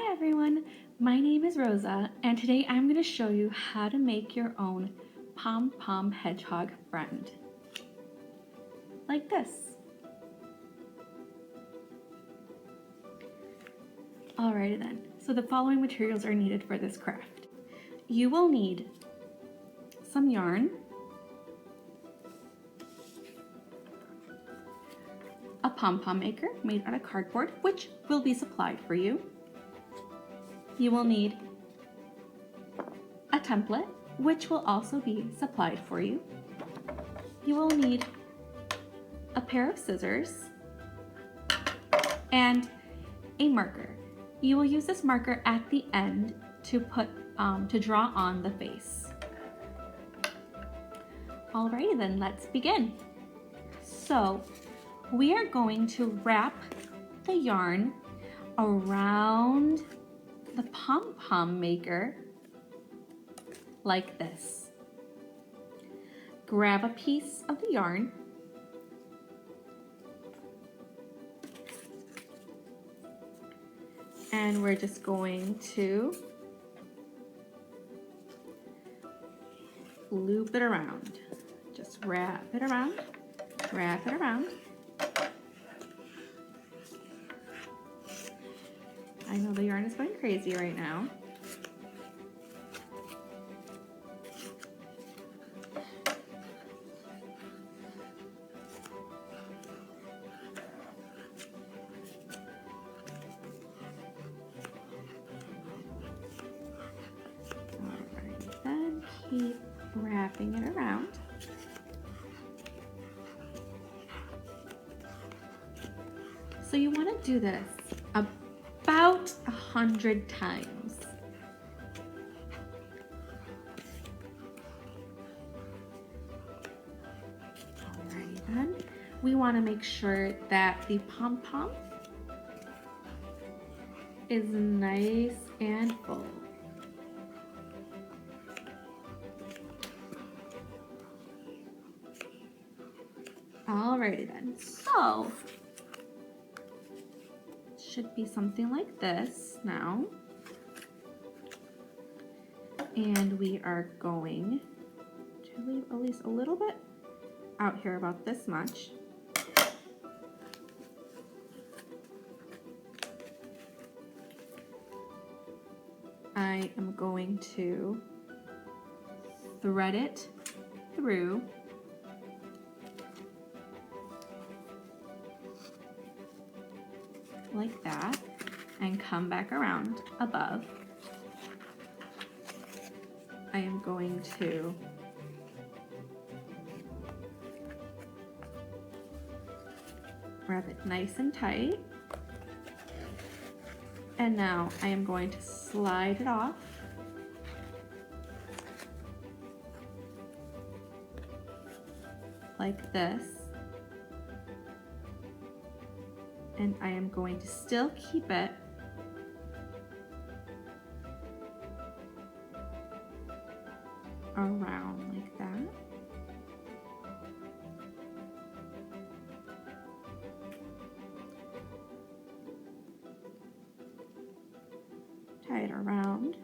Hi everyone, my name is Rosa and today I'm going to show you how to make your own pom-pom hedgehog friend. Like this. Alrighty then, so the following materials are needed for this craft. You will need some yarn, a pom-pom maker made out of cardboard, which will be supplied for you. You will need a template, which will also be supplied for you. You will need a pair of scissors and a marker. You will use this marker at the end to draw on the face. Alrighty then, let's begin. So we are going to wrap the yarn around the pom-pom maker like this. Grab a piece of the yarn and we're just going to loop it around. Just wrap it around, wrap it around. I know the yarn is going crazy right now. Alright, then keep wrapping it around. So you want to do this about 100 times. Alrighty then, we want to make sure that the pom-pom is nice and full. Alrighty then, so should be something like this now. And we are going to leave at least a little bit out here, about this much. I am going to thread it through like that and come back around above. I am going to wrap it nice and tight. And now I am going to slide it off like this. And I am going to still keep it around like that. Tie it around.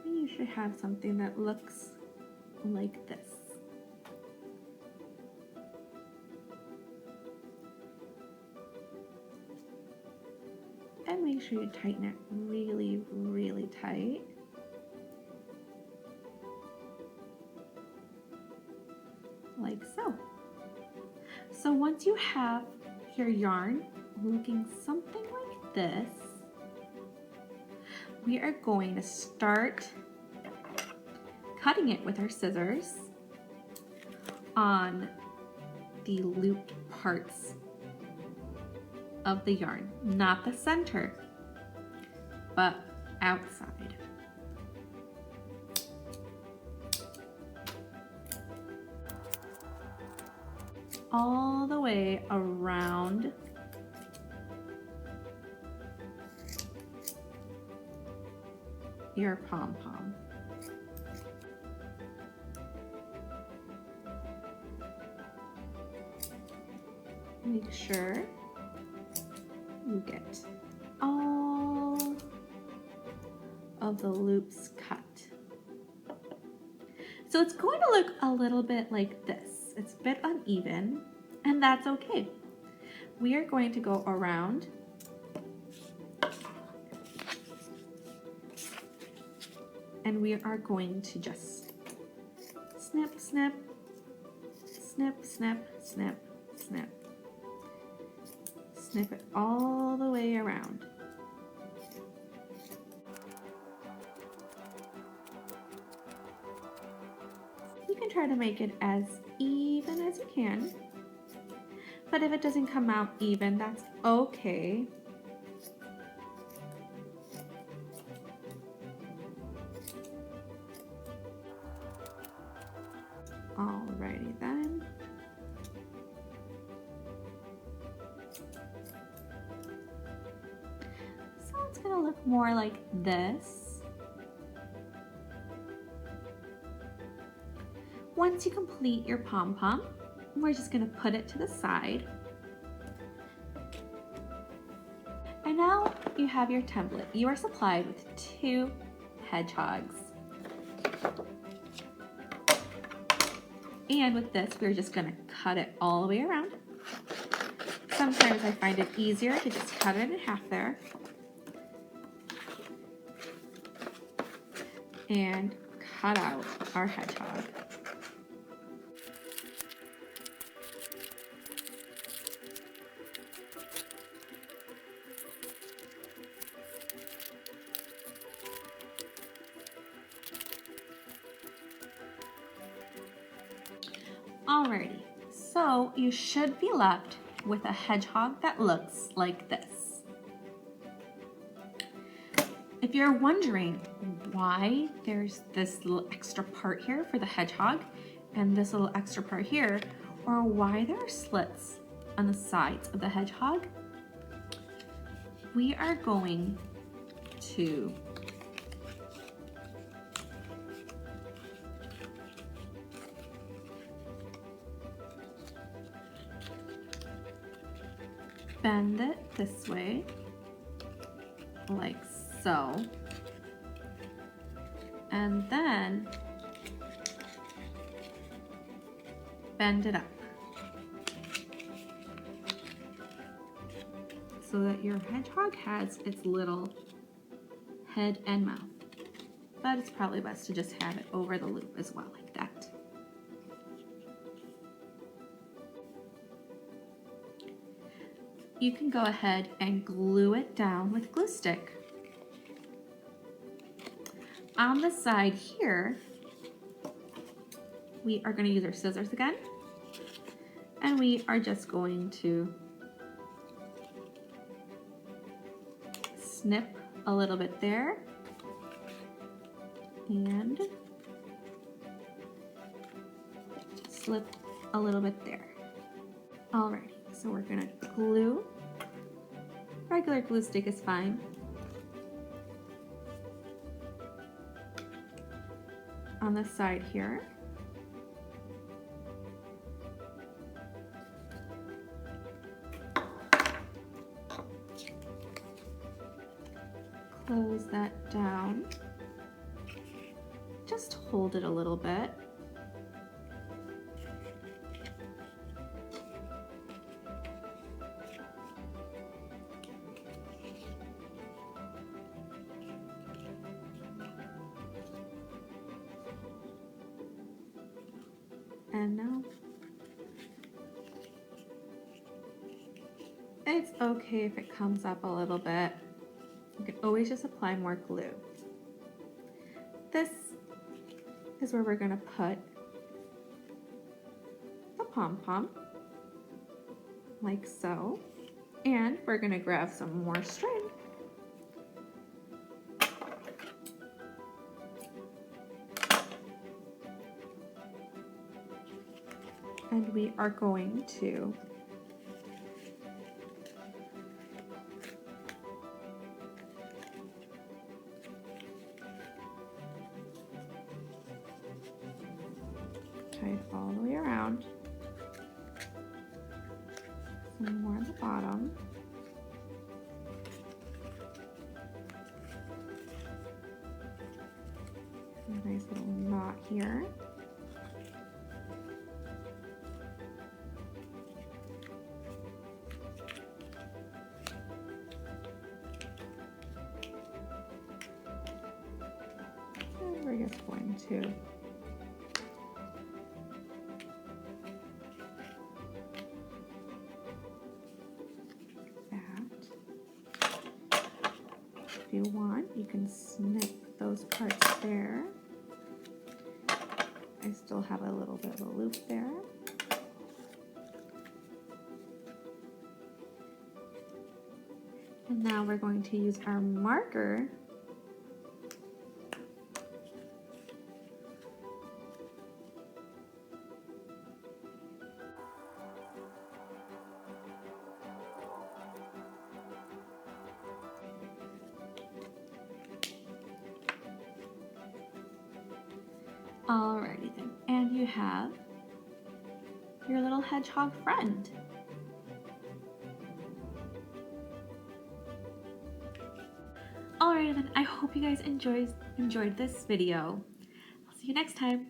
And you should have something that looks like this. And make sure you tighten it really, really tight. Like so. So once you have your yarn looking something like this, we are going to start cutting it with our scissors on the looped parts of the yarn, not the center, but outside. All the way around your pom-pom. Make sure you to get all of the loops cut. So it's going to look a little bit like this. It's a bit uneven, and that's okay. We are going to go around and we are going to just snip, snip, snip, snip, snip, snip. Snip it all the way around. You can try to make it as even as you can, but if it doesn't come out even, that's okay. Alrighty then. So it's gonna look more like this. Once you complete your pom-pom, we're just gonna put it to the side. And now you have your template. You are supplied with 2 hedgehogs. And with this, we're just gonna cut it all the way around. Sometimes I find it easier to just cut it in half there. And cut out our hedgehog. Alrighty, so you should be left with a hedgehog that looks like this. If you're wondering why there's this little extra part here for the hedgehog and this little extra part here, or why there are slits on the sides of the hedgehog, we are going to bend it this way, like so, and then bend it up so that your hedgehog has its little head and mouth. But it's probably best to just have it over the loop as well, like that. You can go ahead and glue it down with glue stick. On the side here, we are going to use our scissors again, and we are just going to snip a little bit there and slip a little bit there. Alrighty, so we're going to glue. Regular glue stick is fine. On the side here. Close that down. Just hold it a little bit. And now it's okay if it comes up a little bit. You can always just apply more glue. This is where we're going to put the pom-pom, like so. And we're going to grab some more string. And we are going to tie it all the way around. Some more on the bottom. spot here. And we're just going to if you want, you can snip those parts there. I still have a little bit of a loop there. And now we're going to use our marker Alrighty then, and you have your little hedgehog friend. Alrighty then, I hope you guys enjoyed this video. I'll see you next time.